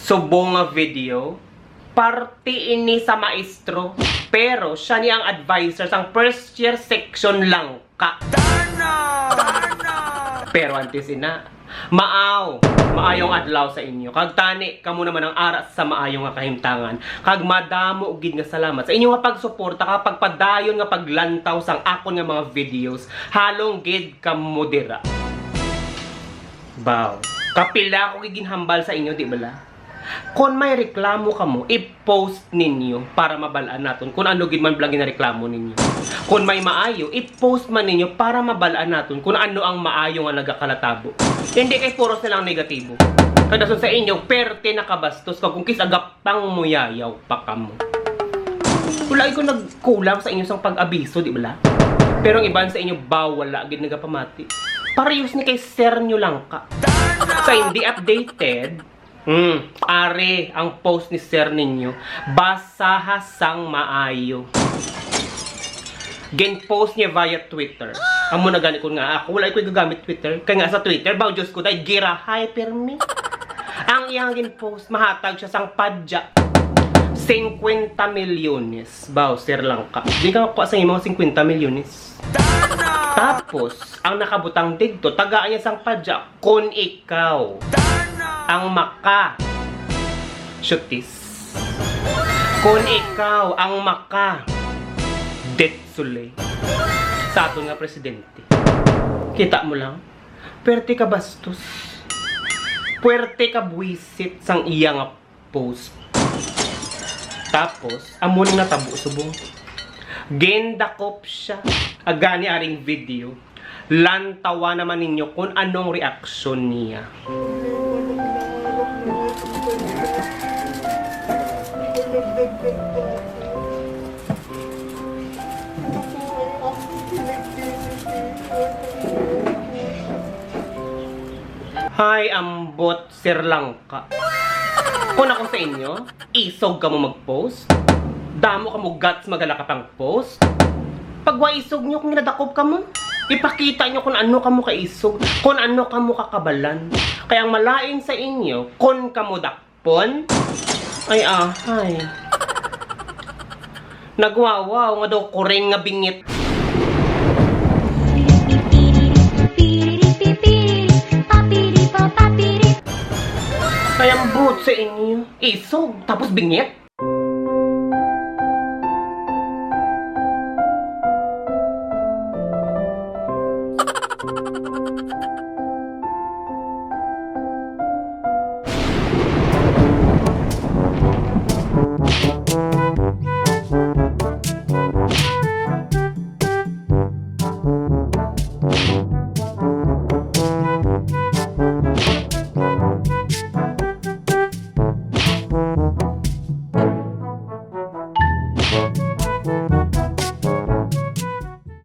subong nga video, parte ini sa maestro, pero siya ni ang advisor sang first year section lang ka. Pero antes ina, maayong adlaw sa inyo. Kag tani kamo naman ang aras sa maayong nga kahimtangan. Kag madamo og gid nga salamat sa inyo nga pagsuporta kapag padayon nga paglantaw sang akon nga mga videos. Halong gid kamo dira. Baw. Kapila ko giginhambal sa inyo, di bala? Kung may reklamo kamo, i-post ninyo para mabalaan naton kung ano gid man blagi na reklamo ninyo. Kung may maayo, i-post man ninyo para mabalaan naton kung ano ang maayo nga nagakalatabo. Hindi kay puro silang negatibo. Kadason sa inyo, perte nakabastos kag kung kisagap pang muyayaw pa kamo. Wala ko nagkulang sa inyo sang pag-abiso, di bala? Pero ang iban sa inyo, bawala gid nagapamati. Parehas ni kay Sir nyo lang ka. Sa hindi updated, are ang post ni Sir ninyo, basahasang maayo. Gen-post niya via Twitter. Amo na gani ko nga ako, wala ko gagamit Twitter. Kaya nga sa Twitter, baw Diyos ko dahil girahay permi. Ang iyang gen-post, mahatag siya sang padya. 50 milyones. Baw, Sir lang ka. Di ka makuha sa mga 50 milyones. Tapos, ang nakabutang dito, tagaan niya sang padya, kung ikaw ang maka syutis. Kung ikaw ang maka detsule sa aton nga presidente. Kita mo lang, puwerte ka bastos. Puwerte ka buwisit sang iya nga post. Tapos, amon nga tabo subong. Gendakop siya. Agani aring video. Lantawa naman ninyo kung anong reaksyon niya. Hi, ambot Sir Langka. Kung ako sa inyo, isog ka mo mag-post. Damo ka mo guts magala ka pang post. Pag waisog nyo kung nadakop ka mo, ipakita nyo kung ano ka mo kaisog, kung ano ka mo kakabalan. Kaya ang malain sa inyo, kung ka mo dakpon, ay ahay. Nagwawaw nga daw kuring nga bingit. Kaya ang buot sa inyo, isog, tapos bingit.